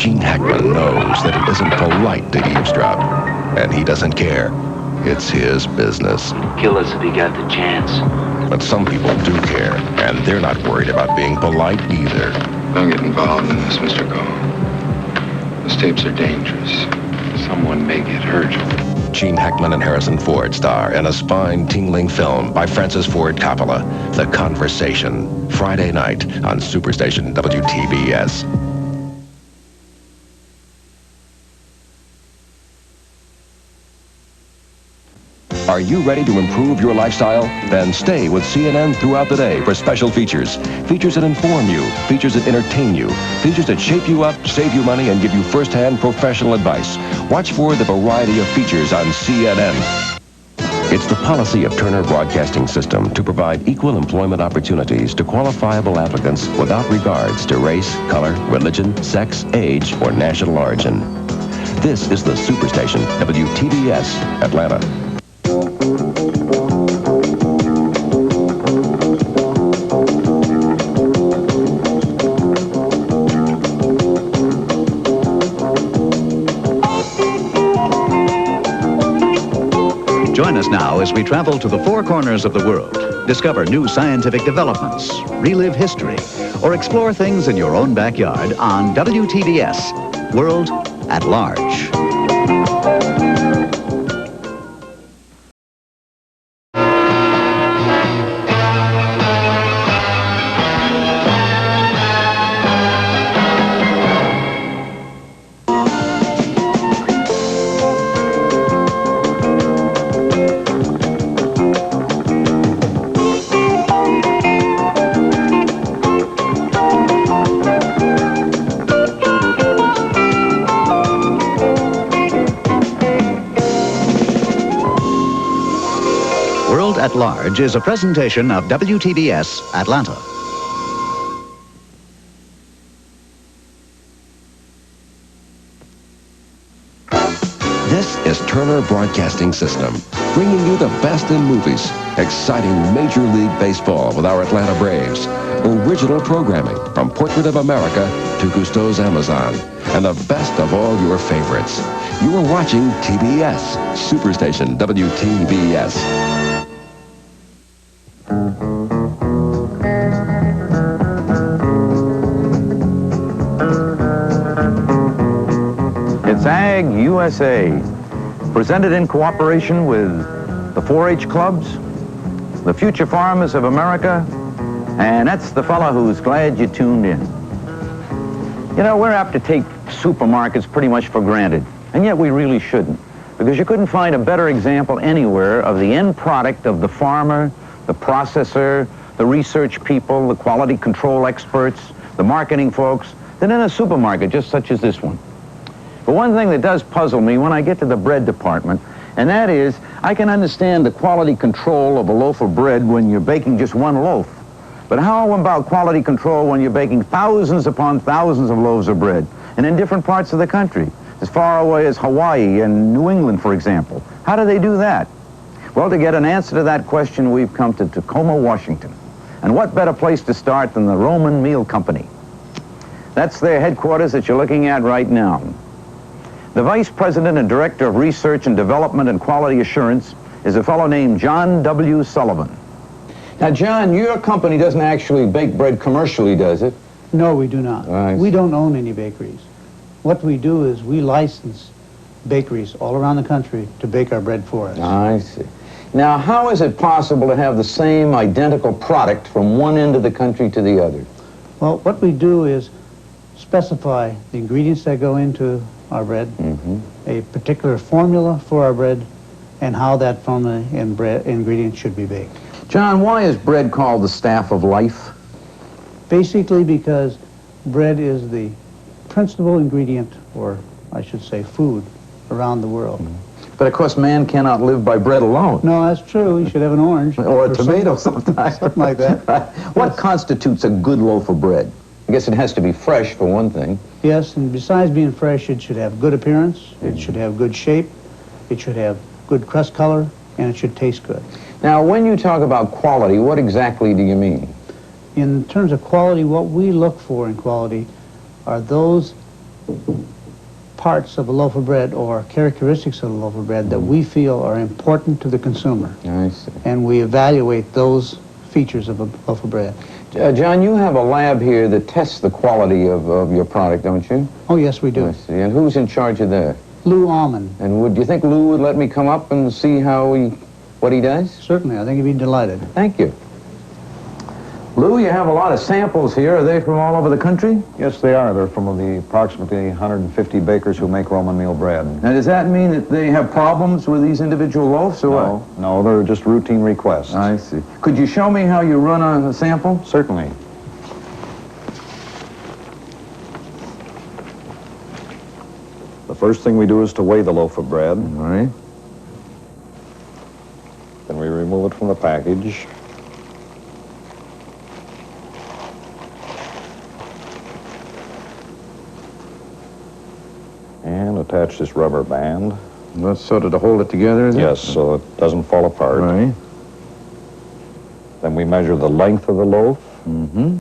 Gene Hackman knows that it isn't polite to eavesdrop, and he doesn't care. It's his business. Kill us if he got the chance. But some people do care, and they're not worried about being polite either. Don't get involved in this, Mr. Cole. Those tapes are dangerous. Someone may get hurt. Gene Hackman and Harrison Ford star in a spine-tingling film by Francis Ford Coppola, The Conversation, Friday night on Superstation WTBS. Are you ready to improve your lifestyle? Then stay with CNN throughout the day for special features. Features that inform you, features that entertain you, features that shape you up, save you money, and give you first-hand professional advice. Watch for the variety of features on CNN. It's the policy of Turner Broadcasting System to provide equal employment opportunities to qualifiable applicants without regards to race, color, religion, sex, age, or national origin. This is the Superstation, WTBS Atlanta. Join us now as we travel to the four corners of the world, discover new scientific developments, relive history, or explore things in your own backyard on WTBS World at Large. At Large is a presentation of WTBS Atlanta. This is Turner Broadcasting System, bringing you the best in movies, exciting Major League Baseball with our Atlanta Braves, original programming from Portrait of America to Cousteau's Amazon, and the best of all your favorites. You are watching TBS, Superstation WTBS. It's Ag USA, presented in cooperation with the 4-H clubs, the Future Farmers of America, and that's the fella who's glad you tuned in. You know, we're apt to take supermarkets pretty much for granted, and yet we really shouldn't, because you couldn't find a better example anywhere of the end product of the farmer, the processor, the research people, the quality control experts, the marketing folks, than in a supermarket just such as this one. But one thing that does puzzle me when I get to the bread department, and that is, I can understand the quality control of a loaf of bread when you're baking just one loaf. But how about quality control when you're baking thousands upon thousands of loaves of bread, and in different parts of the country, as far away as Hawaii and New England, for example? How do they do that? Well, to get an answer to that question, we've come to Tacoma, Washington. And what better place to start than the Roman Meal Company? That's their headquarters that you're looking at right now. The Vice President and Director of Research and Development and Quality Assurance is a fellow named John W. Sullivan. Now, John, your company doesn't actually bake bread commercially, does it? No, we do not. We don't own any bakeries. What we do is we license bakeries all around the country to bake our bread for us. I see. Now, how is it possible to have the same identical product from one end of the country to the other? Well, what we do is specify the ingredients that go into our bread, a particular formula for our bread, and how that formula and bread ingredient should be baked. John, why is bread called the staff of life? Basically because bread is the principal ingredient, or I should say food, around the world. But of course, man cannot live by bread alone. No, that's true. You should have an orange. Or a tomato sometimes. Something like that. What constitutes a good loaf of bread? I guess it has to be fresh, for one thing. Yes, and besides being fresh, it should have good appearance, it should have good shape, it should have good crust color, and it should taste good. Now, when you talk about quality, what exactly do you mean? In terms of quality, what we look for in quality are those parts of a loaf of bread or characteristics of a loaf of bread that we feel are important to the consumer. I see. And we evaluate those features of a loaf of bread. John, you have a lab here that tests the quality of your product, don't you? Oh, yes, we do. I see. And who's in charge of that? Lou Almond. And do you think Lou would let me come up and see what he does? Certainly, I think he'd be delighted. Thank you. Lou, you have a lot of samples here. Are they from all over the country? Yes, they are. They're from the approximately 150 bakers who make Roman meal bread. Now, does that mean that they have problems with these individual loaves, or No, what? no, they're just routine requests. I see. Could you show me how you run a sample? Certainly. The first thing we do is to weigh the loaf of bread. All right. Then we remove it from the package. And attach this rubber band. That's sort of to hold it together, is it? Yes, so it doesn't fall apart. Right. Then we measure the length of the loaf. Mm-hmm.